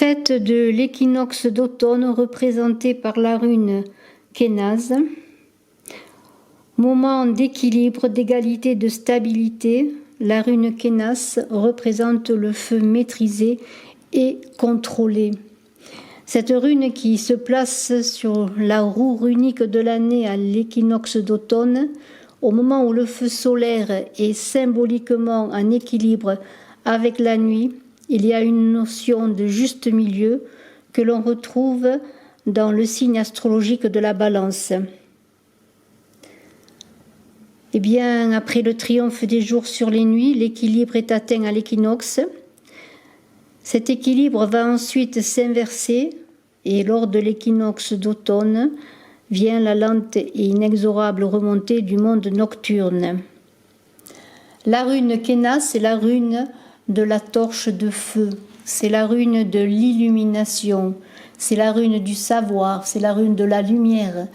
Fête de l'équinoxe d'automne représentée par la rune Kénaz. Moment d'équilibre, d'égalité, de stabilité. La rune Kénas représente le feu maîtrisé et contrôlé. Cette rune qui se place sur la roue runique de l'année à l'équinoxe d'automne, au moment où le feu solaire est symboliquement en équilibre avec la nuit, il y a une notion de juste milieu que l'on retrouve dans le signe astrologique de la Balance. Eh bien, après le triomphe des jours sur les nuits, l'équilibre est atteint à l'équinoxe. Cet équilibre va ensuite s'inverser et lors de l'équinoxe d'automne vient la lente et inexorable remontée du monde nocturne. La rune Kénas, c'est la rune de la torche de feu, c'est la rune de l'illumination, c'est la rune du savoir, c'est la rune de la lumière.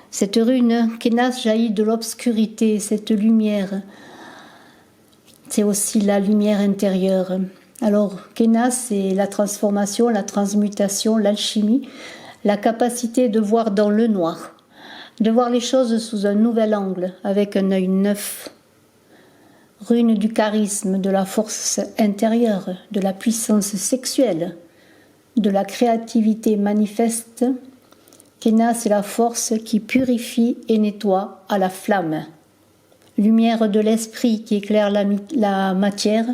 Cette rune Kénas jaillit de l'obscurité, cette lumière, c'est aussi la lumière intérieure. Alors Kénas, c'est la transformation, la transmutation, l'alchimie, la capacité de voir dans le noir, de voir les choses sous un nouvel angle, avec un œil neuf. Rune du charisme, de la force intérieure, de la puissance sexuelle, de la créativité manifeste. Kénas, c'est la force qui purifie et nettoie à la flamme. Lumière de l'esprit qui éclaire la matière.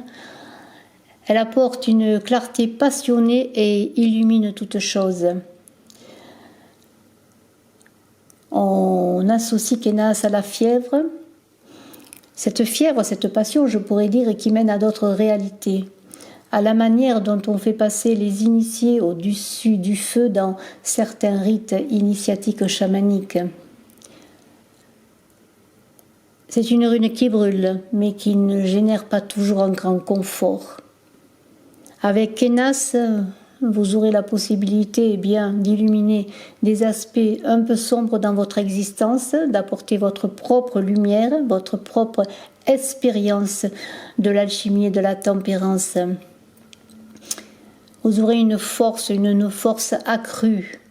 Elle apporte une clarté passionnée et illumine toute chose. On associe Kénas à la fièvre. Cette fièvre, cette passion, je pourrais dire, qui mène à d'autres réalités, à la manière dont on fait passer les initiés au-dessus du feu dans certains rites initiatiques chamaniques. C'est une rune qui brûle, mais qui ne génère pas toujours un grand confort. Avec Kénas, vous aurez la possibilité d'illuminer des aspects un peu sombres dans votre existence, d'apporter votre propre lumière, votre propre expérience de l'alchimie et de la tempérance. Vous aurez une force accrue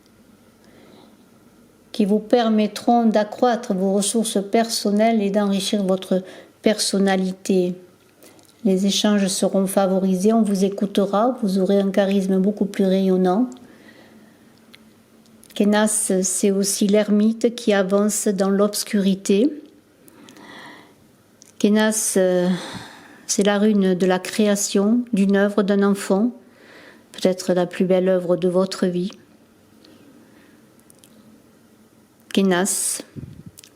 qui vous permettront d'accroître vos ressources personnelles et d'enrichir votre personnalité. Les échanges seront favorisés, on vous écoutera, vous aurez un charisme beaucoup plus rayonnant. Kénas, c'est aussi l'ermite qui avance dans l'obscurité. Kénas, c'est la rune de la création, d'une œuvre d'un enfant, peut-être la plus belle œuvre de votre vie. Kénas,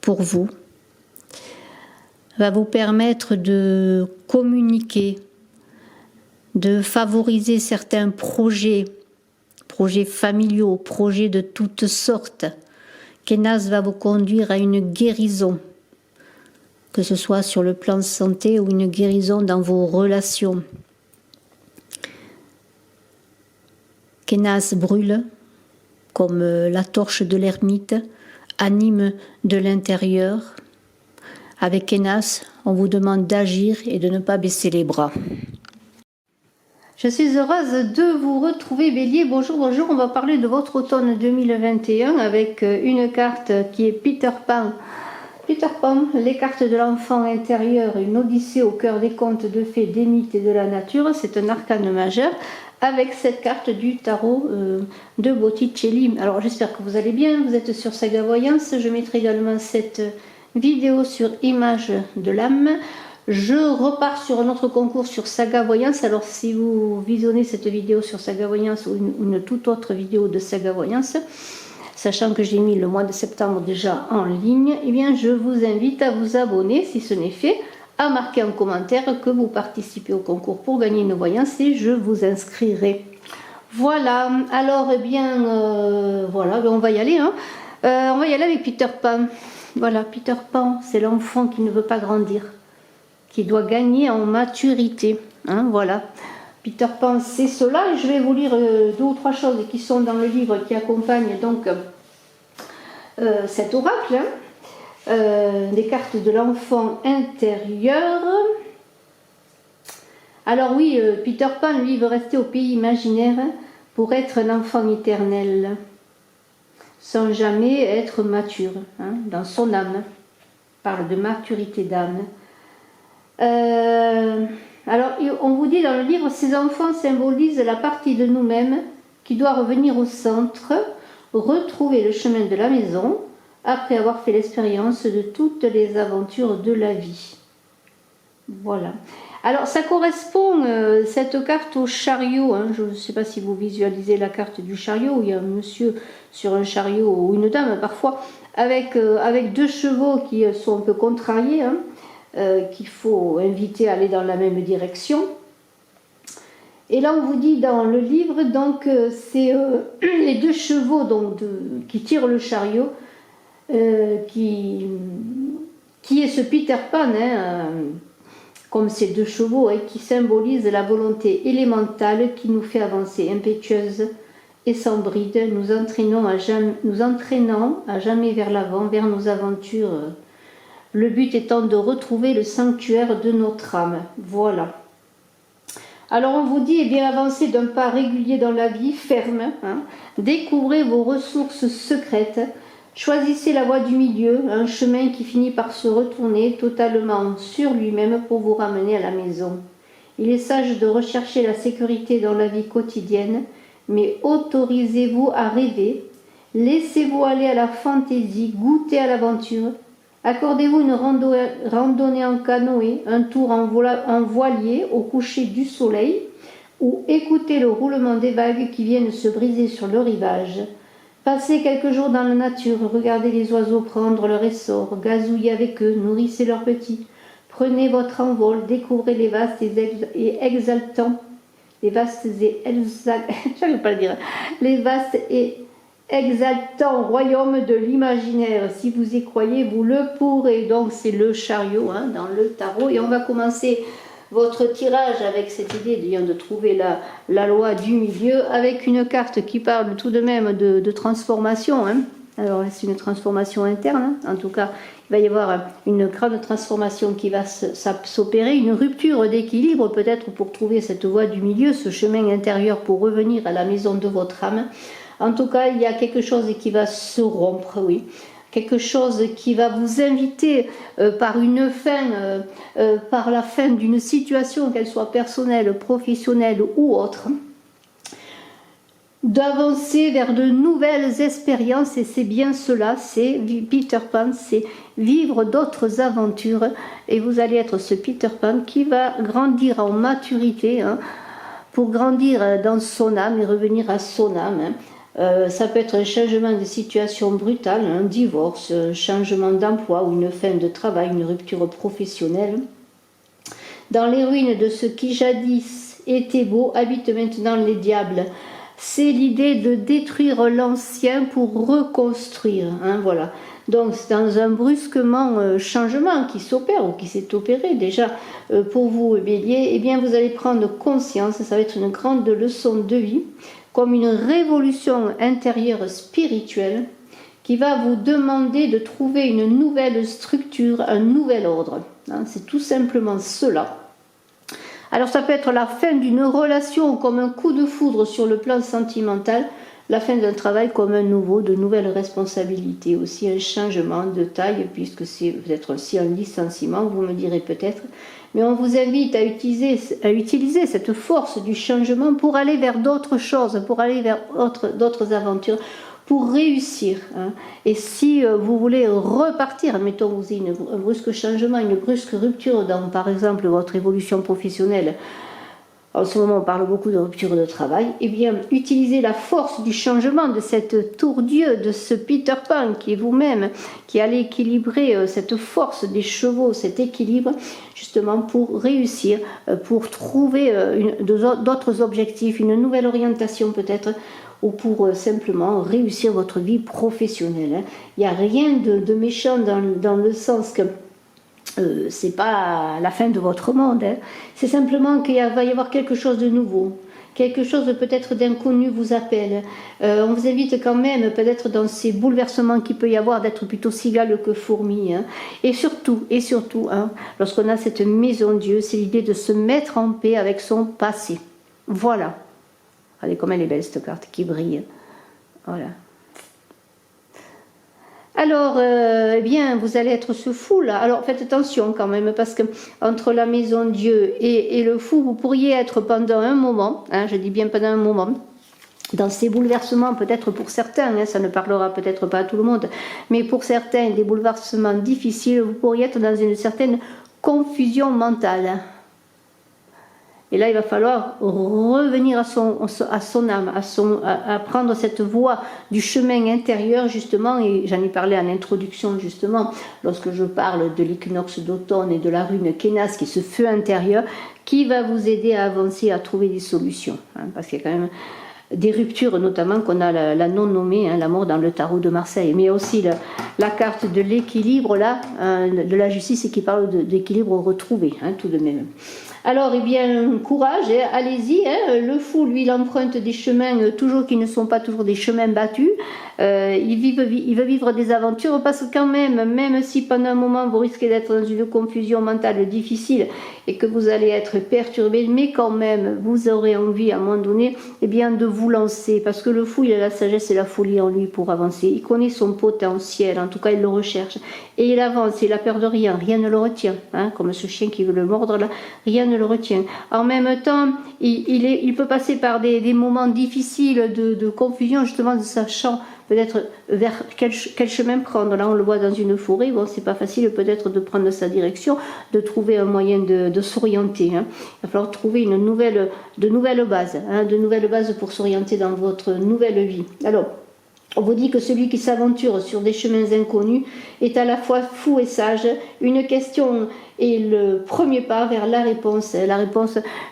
pour vous, va vous permettre de communiquer, de favoriser certains projets familiaux, projets de toutes sortes. Kénas va vous conduire à une guérison, que ce soit sur le plan santé ou une guérison dans vos relations. Kénas brûle, comme la torche de l'ermite, anime de l'intérieur. Avec Kénas, on vous demande d'agir et de ne pas baisser les bras. Je suis heureuse de vous retrouver, Bélier. Bonjour, bonjour. On va parler de votre automne 2021 avec une carte qui est Peter Pan. Peter Pan, les cartes de l'enfant intérieur, une odyssée au cœur des contes de fées, des mythes et de la nature. C'est un arcane majeur avec cette carte du tarot de Botticelli. Alors j'espère que vous allez bien. Vous êtes sur Saga Voyance. Je mettrai également cette vidéo sur Image de l'âme. Je repars sur un autre concours sur Saga Voyance. Alors si vous visionnez cette vidéo sur Saga Voyance ou une toute autre vidéo de Saga Voyance, sachant que j'ai mis le mois de septembre déjà en ligne, eh bien je vous invite à vous abonner si ce n'est fait, à marquer en commentaire que vous participez au concours pour gagner une voyance et je vous inscrirai. Voilà, alors eh bien voilà, on va y aller. On va y aller avec Peter Pan. Voilà, Peter Pan, c'est l'enfant qui ne veut pas grandir, qui doit gagner en maturité. Voilà, Peter Pan, c'est cela. Et je vais vous lire 2 ou 3 choses qui sont dans le livre qui accompagne donc cet oracle. Des cartes de l'enfant intérieur. Alors oui, Peter Pan, lui, veut rester au pays imaginaire pour être un enfant éternel, sans jamais être mature, hein, dans son âme. Parle de maturité d'âme. Alors, on vous dit dans le livre, ces enfants symbolisent la partie de nous-mêmes qui doit revenir au centre, retrouver le chemin de la maison, après avoir fait l'expérience de toutes les aventures de la vie. Voilà. Alors, ça correspond, cette carte, au chariot. Hein. Je ne sais pas si vous visualisez la carte du chariot, où il y a un monsieur sur un chariot, ou une dame parfois, avec 2 chevaux qui sont un peu contrariés, hein, qu'il faut inviter à aller dans la même direction. Et là, on vous dit dans le livre, donc, c'est les 2 chevaux donc, qui tirent le chariot, qui est ce Peter Pan, hein, comme ces 2 chevaux, hein, qui symbolisent la volonté élémentale qui nous fait avancer impétueuse et sans bride, nous entraînant à jamais vers l'avant, vers nos aventures. Le but étant de retrouver le sanctuaire de notre âme. Voilà. Alors on vous dit, eh bien, avancez d'un pas régulier dans la vie, ferme, hein, découvrez vos ressources secrètes, choisissez la voie du milieu, un chemin qui finit par se retourner totalement sur lui-même pour vous ramener à la maison. Il est sage de rechercher la sécurité dans la vie quotidienne, mais autorisez-vous à rêver, laissez-vous aller à la fantaisie, goûtez à l'aventure, accordez-vous une randonnée en canoë, un tour en voilier au coucher du soleil, ou écoutez le roulement des vagues qui viennent se briser sur le rivage. Passez quelques jours dans la nature, regardez les oiseaux prendre leur essor, gazouillez avec eux, nourrissez leurs petits. Prenez votre envol, découvrez les vastes et exaltants, les vastes et exaltants royaumes de l'imaginaire. Si vous y croyez, vous le pourrez. Donc c'est le chariot, hein, dans le tarot. Et on va commencer votre tirage avec cette idée de trouver la loi du milieu, avec une carte qui parle tout de même de transformation. Hein. Alors c'est une transformation interne, hein. En tout cas il va y avoir une grande transformation qui va s'opérer, une rupture d'équilibre peut-être pour trouver cette voie du milieu, ce chemin intérieur pour revenir à la maison de votre âme. En tout cas il y a quelque chose qui va se rompre, oui. Quelque chose qui va vous inviter par la fin d'une situation, qu'elle soit personnelle, professionnelle ou autre, d'avancer vers de nouvelles expériences. Et c'est bien cela, c'est Peter Pan, c'est vivre d'autres aventures. Et vous allez être ce Peter Pan qui va grandir en maturité, hein, pour grandir dans son âme et revenir à son âme, hein. Ça peut être un changement de situation brutale, un divorce, un changement d'emploi ou une fin de travail, une rupture professionnelle. Dans les ruines de ce qui jadis était beau, habitent maintenant les diables. C'est l'idée de détruire l'ancien pour reconstruire, hein, voilà. Donc c'est dans un brusquement changement qui s'opère ou qui s'est opéré déjà pour vous, Bélier, eh bien vous allez prendre conscience, ça va être une grande leçon de vie, comme une révolution intérieure spirituelle qui va vous demander de trouver une nouvelle structure, un nouvel ordre. Hein, c'est tout simplement cela. Alors ça peut être la fin d'une relation comme un coup de foudre sur le plan sentimental, la fin d'un travail comme de nouvelles responsabilités, aussi un changement de taille, puisque c'est peut-être aussi un licenciement, vous me direz peut-être. Mais on vous invite à utiliser cette force du changement pour aller vers d'autres choses, pour aller vers d'autres aventures, pour réussir. Hein. Et si vous voulez repartir, mettons vous avez un brusque changement, une brusque rupture dans, par exemple, votre évolution professionnelle, en ce moment on parle beaucoup de rupture de travail, eh bien utilisez la force du changement de cette tour Dieu, de ce Peter Pan qui est vous-même, qui allait équilibrer cette force des chevaux, cet équilibre, justement pour réussir, pour trouver d'autres objectifs, une nouvelle orientation peut-être, ou pour simplement réussir votre vie professionnelle. Il n'y a rien de méchant dans le sens que c'est pas la fin de votre monde, hein. C'est simplement qu'il va y avoir quelque chose de nouveau, quelque chose peut-être d'inconnu vous appelle. On vous invite quand même, peut-être dans ces bouleversements qu'il peut y avoir, d'être plutôt cigale que fourmi, hein. Et surtout, hein, lorsqu'on a cette maison Dieu, c'est l'idée de se mettre en paix avec son passé. Voilà. Regardez comme elle est belle cette carte qui brille. Voilà. Alors, eh bien, vous allez être ce fou là. Alors, faites attention quand même, parce que entre la maison Dieu et le fou, vous pourriez être pendant un moment, hein, je dis bien pendant un moment, dans ces bouleversements, peut-être pour certains, hein, ça ne parlera peut-être pas à tout le monde, mais pour certains, des bouleversements difficiles, vous pourriez être dans une certaine confusion mentale. Et là, il va falloir revenir à son âme, à prendre cette voie du chemin intérieur, justement, et j'en ai parlé en introduction, justement, lorsque je parle de l'équinoxe d'automne et de la rune Kenas, qui est ce feu intérieur, qui va vous aider à avancer, à trouver des solutions. Hein, parce qu'il y a quand même des ruptures, notamment qu'on a la non-nommée, hein, la mort dans le tarot de Marseille, mais il y a aussi la carte de l'équilibre, là, hein, de la justice, et qui parle d'équilibre retrouvé, hein, tout de même. Alors, eh bien, courage, hein, allez-y. Hein, le fou, lui, il emprunte des chemins toujours qui ne sont pas toujours des chemins battus. Il veut vivre des aventures parce que quand même si pendant un moment vous risquez d'être dans une confusion mentale difficile et que vous allez être perturbé, mais quand même vous aurez envie à un moment donné, eh bien, de vous lancer, parce que le fou, il a la sagesse et la folie en lui pour avancer. Il connaît son potentiel, en tout cas il le recherche, et il avance, il a peur de rien, rien ne le retient, hein, comme ce chien qui veut le mordre là, rien ne le retient. En même temps, il peut passer par des moments difficiles de confusion, justement, de sachant peut-être vers quel chemin prendre. Là, on le voit dans une forêt, bon, c'est pas facile peut-être de prendre sa direction, de trouver un moyen de s'orienter. Hein. Il va falloir trouver de nouvelles bases, hein, de nouvelles bases pour s'orienter dans votre nouvelle vie. Alors, on vous dit que celui qui s'aventure sur des chemins inconnus est à la fois fou et sage. Une question est le premier pas vers la réponse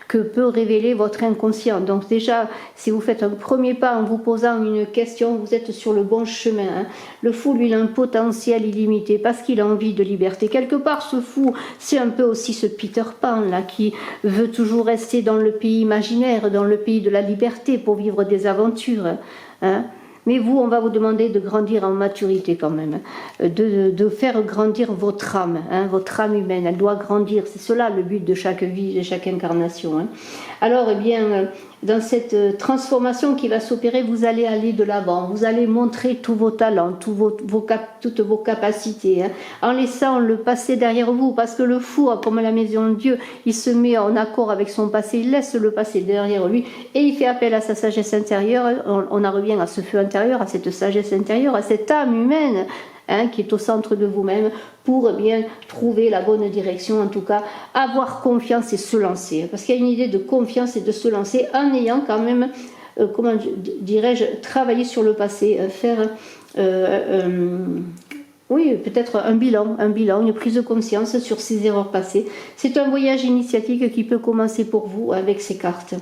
que peut révéler votre inconscient. Donc déjà, si vous faites un premier pas en vous posant une question, vous êtes sur le bon chemin. Hein. Le fou, lui, il a un potentiel illimité parce qu'il a envie de liberté. Quelque part, ce fou, c'est un peu aussi ce Peter Pan là, qui veut toujours rester dans le pays imaginaire, dans le pays de la liberté pour vivre des aventures. Hein. Mais vous, on va vous demander de grandir en maturité quand même, de faire grandir votre âme humaine, elle doit grandir, c'est cela le but de chaque vie, de chaque incarnation. Hein. Alors, eh bien, dans cette transformation qui va s'opérer, vous allez aller de l'avant, vous allez montrer tous vos talents, toutes vos capacités, hein, en laissant le passé derrière vous, parce que le fou, comme la maison de Dieu, il se met en accord avec son passé, il laisse le passé derrière lui, et il fait appel à sa sagesse intérieure, on en revient à ce feu intérieur, à cette sagesse intérieure, à cette âme humaine, hein, qui est au centre de vous-même, pour bien trouver la bonne direction, en tout cas, avoir confiance et se lancer. Parce qu'il y a une idée de confiance et de se lancer en ayant quand même, comment dirais-je, travaillé sur le passé, faire... oui, peut-être un bilan, une prise de conscience sur ses erreurs passées. C'est un voyage initiatique qui peut commencer pour vous avec ces cartes.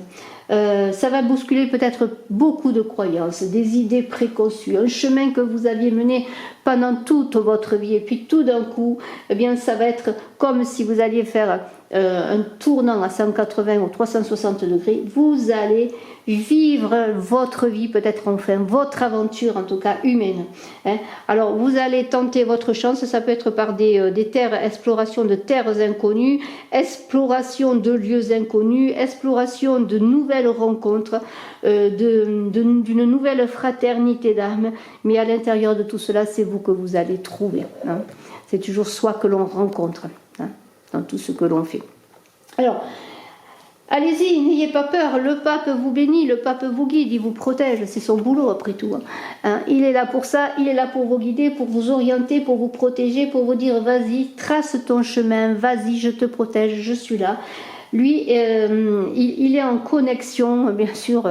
Ça va bousculer peut-être beaucoup de croyances, des idées préconçues, un chemin que vous aviez mené pendant toute votre vie, et puis tout d'un coup, eh bien, ça va être comme si vous alliez faire un tournant à 180 ou 360 degrés, vous allez vivre votre vie, peut-être enfin votre aventure, en tout cas humaine. Hein. Alors vous allez tenter votre chance, ça peut être par des terres, exploration de terres inconnues, exploration de lieux inconnus, exploration de nouvelles rencontres, d'une nouvelle fraternité d'âme, mais à l'intérieur de tout cela, c'est vous que vous allez trouver. Hein. C'est toujours soi que l'on rencontre. Hein, dans tout ce que l'on fait. Alors, allez-y, n'ayez pas peur, le pape vous bénit, le pape vous guide, il vous protège, c'est son boulot après tout. Hein, il est là pour ça, il est là pour vous guider, pour vous orienter, pour vous protéger, pour vous dire vas-y, trace ton chemin, vas-y, je te protège, je suis là. Lui, il est en connexion, bien sûr,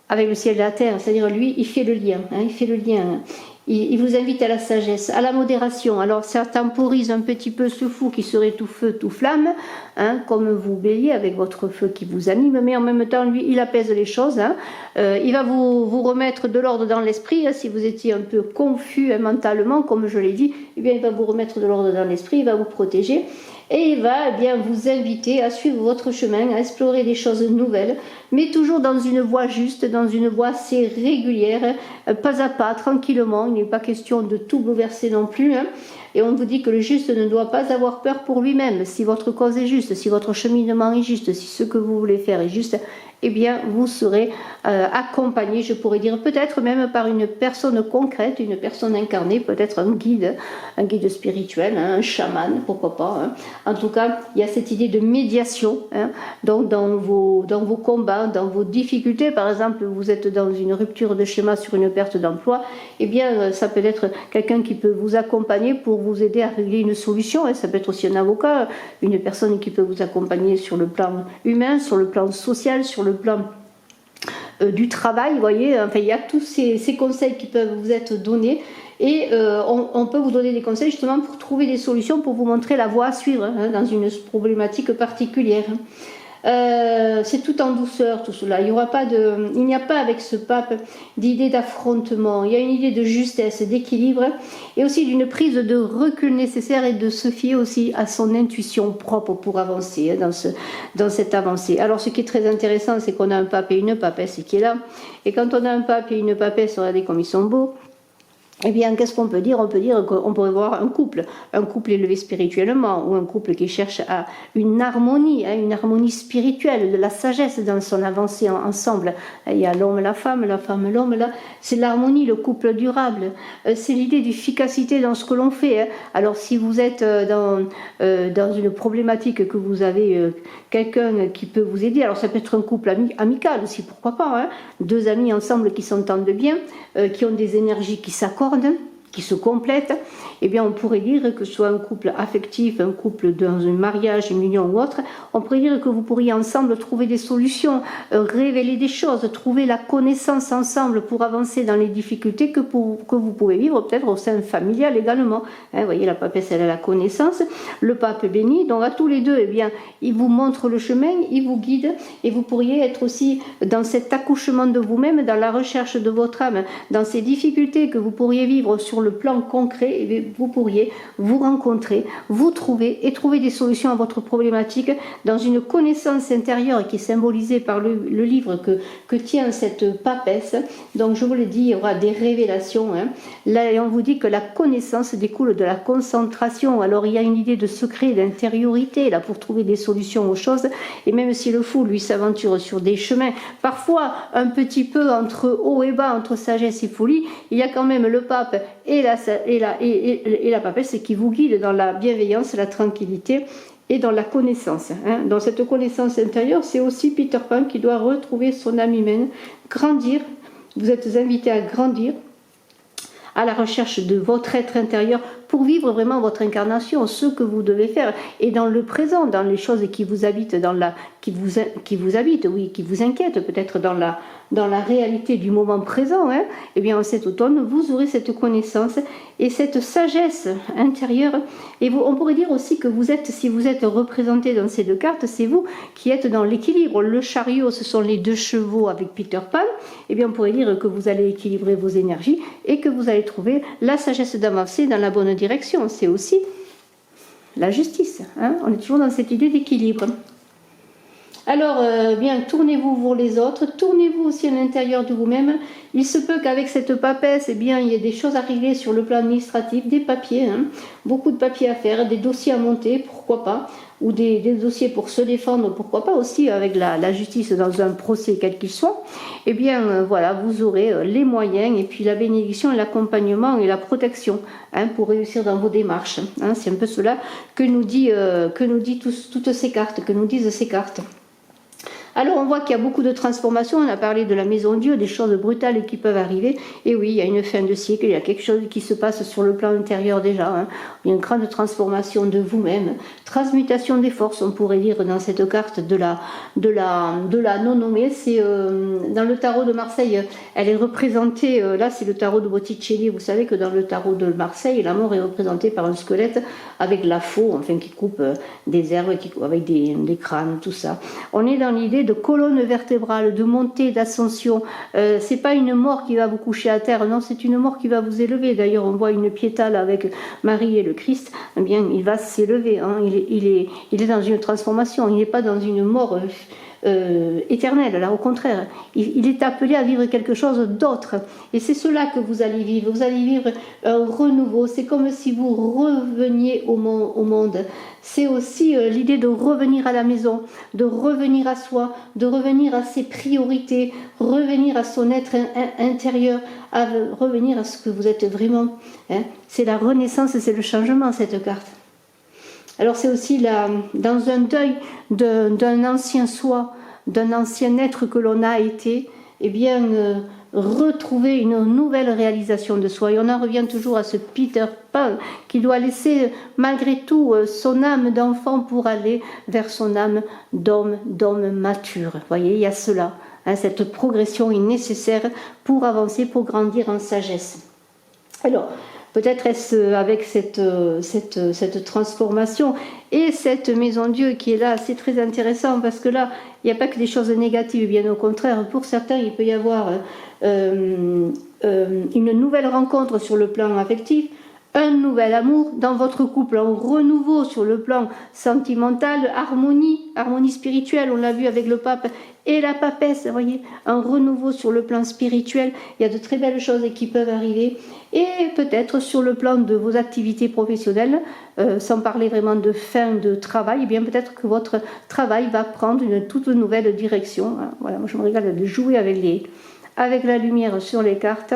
avec le ciel et la terre, c'est-à-dire lui, il fait le lien, hein, il fait le lien. Il vous invite à la sagesse, à la modération. Alors ça temporise un petit peu ce fou qui serait tout feu, tout flamme, hein, comme vous bélier avec votre feu qui vous anime, mais en même temps, lui, il apaise les choses. Hein. Il va vous remettre de l'ordre dans l'esprit. Hein, si vous étiez un peu confus hein, mentalement, comme je l'ai dit, eh bien, il va vous remettre de l'ordre dans l'esprit, il va vous protéger. Et il va eh bien, vous inviter à suivre votre chemin, à explorer des choses nouvelles, mais toujours dans une voie juste, dans une voie assez régulière, pas à pas, tranquillement. Il n'est pas question de tout bouleverser non plus. Hein. Et on vous dit que le juste ne doit pas avoir peur pour lui-même. Si votre cause est juste, si votre cheminement est juste, si ce que vous voulez faire est juste, eh bien vous serez accompagné, je pourrais dire peut-être même par une personne concrète, une personne incarnée, peut-être un guide spirituel, un chaman, pourquoi pas. En tout cas, il y a cette idée de médiation, donc dans vos combats, dans vos difficultés. Par exemple, vous êtes dans une rupture de schéma sur une perte d'emploi, eh bien ça peut être quelqu'un qui peut vous accompagner pour vous aider à régler une solution. Ça peut être aussi un avocat, une personne qui peut vous accompagner sur le plan humain, sur le plan social, sur le plan du travail, vous voyez. Enfin, il y a tous ces conseils qui peuvent vous être donnés. Et on peut vous donner des conseils justement pour trouver des solutions, pour vous montrer la voie à suivre dans une problématique particulière. C'est tout en douceur tout cela. Il n'y a pas avec ce pape d'idée d'affrontement. Il y a une idée de justesse, d'équilibre et aussi d'une prise de recul nécessaire et de se fier aussi à son intuition propre pour avancer dans cette avancée. Alors ce qui est très intéressant, c'est qu'on a un pape et une papesse qui est là. Et quand on a un pape et une papesse, regardez comme ils sont beaux. Eh bien, qu'est-ce qu'on peut dire? On peut dire qu'on pourrait voir un couple élevé spirituellement, ou un couple qui cherche à une harmonie spirituelle, de la sagesse dans son avancée ensemble. Il y a l'homme, la femme, l'homme, là. C'est l'harmonie, le couple durable. C'est l'idée d'efficacité dans ce que l'on fait. Alors, si vous êtes dans une problématique que vous avez quelqu'un qui peut vous aider, alors ça peut être un couple amical aussi, pourquoi pas, deux amis ensemble qui s'entendent bien, qui ont des énergies qui s'accordent, qui se complètent, eh bien on pourrait dire que ce soit un couple affectif, un couple dans un mariage, une union ou autre, on pourrait dire que vous pourriez ensemble trouver des solutions, révéler des choses, trouver la connaissance ensemble pour avancer dans les difficultés que vous pouvez vivre peut-être au sein familial également. Vous voyez, la papesse, elle a la connaissance, le pape béni, donc à tous les deux, eh bien, il vous montre le chemin, il vous guide, et vous pourriez être aussi dans cet accouchement de vous-même, dans la recherche de votre âme, dans ces difficultés que vous pourriez vivre sur le plan concret, et vous pourriez vous rencontrer, vous trouver et trouver des solutions à votre problématique dans une connaissance intérieure qui est symbolisée par le livre que tient cette papesse. Donc je vous le dis, il y aura des révélations. Là, on vous dit que la connaissance découle de la concentration. Alors il y a une idée de secret, d'intériorité là pour trouver des solutions aux choses. Et même si le fou, lui, s'aventure sur des chemins, parfois un petit peu entre haut et bas, entre sagesse et folie, il y a quand même le pape et la papesse qui vous guide dans la bienveillance, la tranquillité et dans la connaissance. Dans cette connaissance intérieure, c'est aussi Peter Pan qui doit retrouver son âme humaine, grandir. Vous êtes invités à grandir à la recherche de votre être intérieur pour vivre vraiment votre incarnation, ce que vous devez faire, et dans le présent, dans les choses qui vous habitent, qui vous inquiètent, peut-être dans la réalité du moment présent. Eh bien, en cet automne, vous aurez cette connaissance et cette sagesse intérieure. Et on pourrait dire aussi que si vous êtes représenté dans ces deux cartes, c'est vous qui êtes dans l'équilibre. Le chariot, ce sont les deux chevaux avec Peter Pan. Eh bien, on pourrait dire que vous allez équilibrer vos énergies et que vous allez trouver la sagesse d'avancer dans la bonne direction. C'est aussi la justice. On est toujours dans cette idée d'équilibre. Alors, bien, tournez-vous vers les autres, tournez-vous aussi à l'intérieur de vous-même. Il se peut qu'avec cette papesse, eh bien, il y ait des choses à régler sur le plan administratif, des papiers, beaucoup de papiers à faire, des dossiers à monter, pourquoi pas, ou des dossiers pour se défendre, pourquoi pas aussi avec la justice dans un procès quel qu'il soit. Eh bien, voilà, vous aurez les moyens et puis la bénédiction et l'accompagnement et la protection pour réussir dans vos démarches. C'est un peu cela que nous disent ces cartes, que nous disent ces cartes. Alors on voit qu'il y a beaucoup de transformations, on a parlé de la maison Dieu, des choses brutales qui peuvent arriver, et oui, il y a une fin de siècle, il y a quelque chose qui se passe sur le plan intérieur déjà, il y a une grande transformation de vous-même, transmutation des forces, on pourrait dire dans cette carte de la non-nommée, c'est dans le tarot de Marseille, elle est représentée, là c'est le tarot de Botticelli, vous savez que dans le tarot de Marseille, la mort est représentée par un squelette avec la faux, enfin qui coupe des herbes, avec des crânes, tout ça. On est dans l'idée de colonne vertébrale, de montée, d'ascension. C'est pas une mort qui va vous coucher à terre, non, c'est une mort qui va vous élever. D'ailleurs, on voit une piéta là avec Marie et le Christ. Eh bien, il va s'élever. Il est dans une transformation. Il n'est pas dans une mort éternel. Là, au contraire, il est appelé à vivre quelque chose d'autre. Et c'est cela que vous allez vivre. Vous allez vivre un renouveau. C'est comme si vous reveniez au monde. C'est aussi l'idée de revenir à la maison, de revenir à soi, de revenir à ses priorités, revenir à son être intérieur, à revenir à ce que vous êtes vraiment. C'est la renaissance, c'est le changement, cette carte. Alors c'est aussi dans un deuil d'un ancien soi, d'un ancien être que l'on a été, eh bien retrouver une nouvelle réalisation de soi. Et on en revient toujours à ce Peter Pan qui doit laisser malgré tout son âme d'enfant pour aller vers son âme d'homme mature. Vous voyez, il y a cela. Cette progression est nécessaire pour avancer, pour grandir en sagesse. Alors, peut-être est-ce avec cette transformation et cette maison Dieu qui est là, c'est très intéressant parce que là, il n'y a pas que des choses négatives, bien au contraire. Pour certains, il peut y avoir une nouvelle rencontre sur le plan affectif, un nouvel amour dans votre couple, un renouveau sur le plan sentimental, harmonie spirituelle, on l'a vu avec le pape et la papesse, vous voyez, un renouveau sur le plan spirituel. Il y a de très belles choses qui peuvent arriver. Et peut-être sur le plan de vos activités professionnelles, sans parler vraiment de fin de travail, eh bien peut-être que votre travail va prendre une toute nouvelle direction. Voilà, moi je me régale de jouer avec la lumière sur les cartes.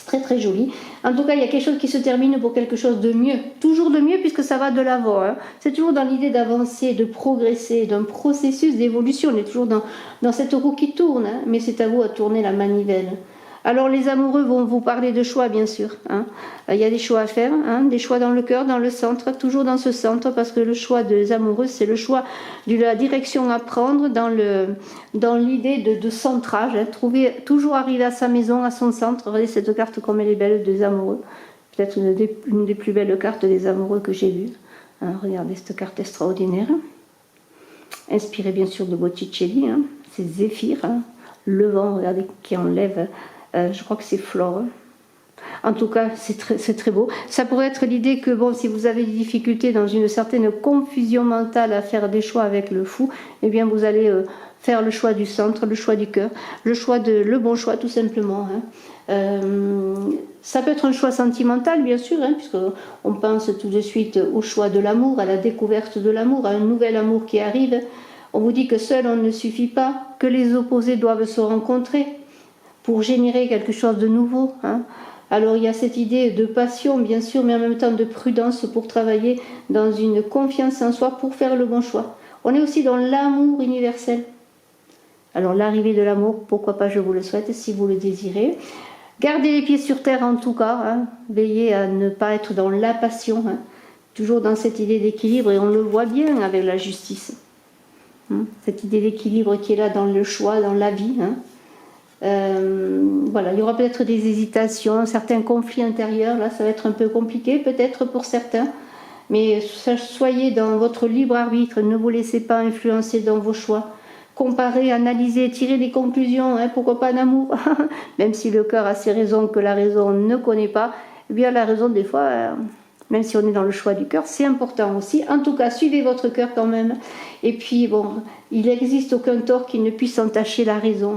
Très très joli. En tout cas, il y a quelque chose qui se termine pour quelque chose de mieux. Toujours de mieux puisque ça va de l'avant. C'est toujours dans l'idée d'avancer, de progresser, d'un processus d'évolution. On est toujours dans cette roue qui tourne, mais c'est à vous à tourner la manivelle. Alors les amoureux vont vous parler de choix, bien sûr. Il y a des choix à faire, des choix dans le cœur, dans le centre, toujours dans ce centre, parce que le choix des amoureux, c'est le choix de la direction à prendre dans l'idée de centrage. Toujours arriver à sa maison, à son centre. Regardez cette carte comme elle est belle des amoureux. Peut-être une des plus belles cartes des amoureux que j'ai vues. Regardez cette carte extraordinaire. Inspirée bien sûr de Botticelli. C'est Zéphyr, le vent, regardez, qui enlève... je crois que c'est Flore. En tout cas, c'est très beau. Ça pourrait être l'idée que, bon, si vous avez des difficultés dans une certaine confusion mentale à faire des choix avec le fou, eh bien, vous allez faire le choix du centre, le choix du cœur, le bon choix, tout simplement. Ça peut être un choix sentimental, bien sûr, puisqu'on pense tout de suite au choix de l'amour, à la découverte de l'amour, à un nouvel amour qui arrive. On vous dit que seul on ne suffit pas, que les opposés doivent se rencontrer pour générer quelque chose de nouveau. Alors il y a cette idée de passion, bien sûr, mais en même temps de prudence pour travailler dans une confiance en soi pour faire le bon choix. On est aussi dans l'amour universel. Alors l'arrivée de l'amour, pourquoi pas, je vous le souhaite, si vous le désirez. Gardez les pieds sur terre en tout cas, veillez à ne pas être dans la passion, toujours dans cette idée d'équilibre, et on le voit bien avec la justice. Cette idée d'équilibre qui est là dans le choix, dans la vie. Voilà, il y aura peut-être des hésitations, certains conflits intérieurs, là ça va être un peu compliqué peut-être pour certains, mais soyez dans votre libre arbitre, ne vous laissez pas influencer dans vos choix, comparez, analysez, tirez des conclusions, pourquoi pas d'amour, même si le cœur a ses raisons que la raison ne connaît pas, eh bien la raison des fois, même si on est dans le choix du cœur, c'est important aussi. En tout cas, suivez votre cœur quand même. Et puis, bon, il n'existe aucun tort qui ne puisse entacher la raison.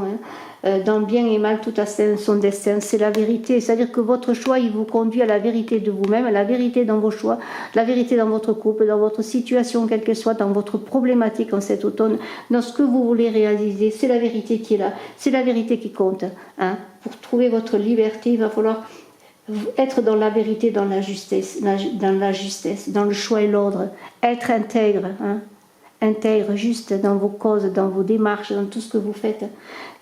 Dans le bien et mal, tout a son destin. C'est la vérité. C'est-à-dire que votre choix, il vous conduit à la vérité de vous-même, à la vérité dans vos choix, la vérité dans votre couple, dans votre situation, quelle qu'elle soit, dans votre problématique en cet automne, dans ce que vous voulez réaliser. C'est la vérité qui est là. C'est la vérité qui compte. Pour trouver votre liberté, il va falloir être dans la vérité, dans la justesse, dans le choix et l'ordre, être intègre, intègre, juste dans vos causes, dans vos démarches, dans tout ce que vous faites.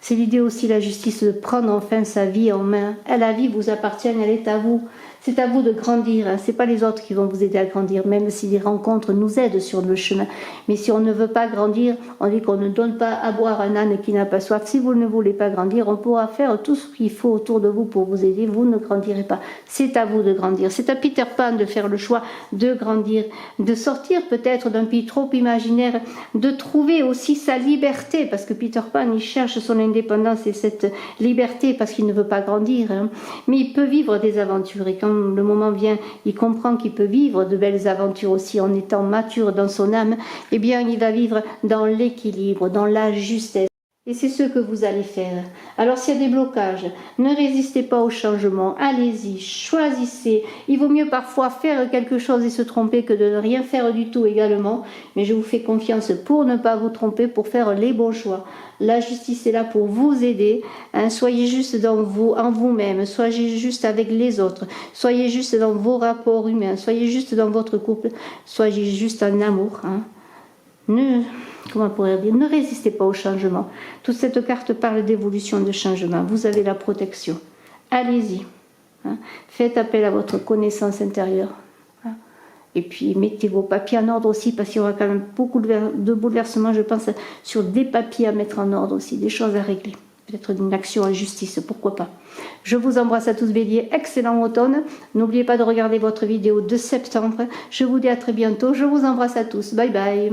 C'est l'idée aussi, la justice, de prendre enfin sa vie en main. La vie vous appartient, elle est à vous. C'est à vous de grandir. C'est pas les autres qui vont vous aider à grandir, même si les rencontres nous aident sur le chemin. Mais si on ne veut pas grandir, on dit qu'on ne donne pas à boire un âne qui n'a pas soif. Si vous ne voulez pas grandir, on pourra faire tout ce qu'il faut autour de vous pour vous aider. Vous ne grandirez pas. C'est à vous de grandir. C'est à Peter Pan de faire le choix de grandir, de sortir peut-être d'un pays trop imaginaire, de trouver aussi sa liberté, parce que Peter Pan, il cherche son indépendance et cette liberté parce qu'il ne veut pas grandir. Mais il peut vivre des aventures. Et quand le moment vient, il comprend qu'il peut vivre de belles aventures aussi en étant mature dans son âme, eh bien il va vivre dans l'équilibre, dans la justesse. Et c'est ce que vous allez faire. Alors s'il y a des blocages, ne résistez pas au changement, allez-y, choisissez. Il vaut mieux parfois faire quelque chose et se tromper que de ne rien faire du tout également. Mais je vous fais confiance pour ne pas vous tromper, pour faire les bons choix. La justice est là pour vous aider. Hein. Soyez juste dans vous, en vous-même, soyez juste avec les autres, soyez juste dans vos rapports humains, soyez juste dans votre couple, soyez juste en amour. Hein. Comment on pourrait dire, ne résistez pas au changement. Toute cette carte parle d'évolution, de changement. Vous avez la protection. Allez-y. Hein. Faites appel à votre connaissance intérieure. Hein. Et puis mettez vos papiers en ordre aussi, parce qu'il y aura quand même beaucoup de bouleversements, je pense, sur des papiers à mettre en ordre aussi, des choses à régler. Peut-être une action en justice, pourquoi pas. Je vous embrasse à tous, Bélier. Excellent automne. N'oubliez pas de regarder votre vidéo de septembre. Je vous dis à très bientôt. Je vous embrasse à tous. Bye bye.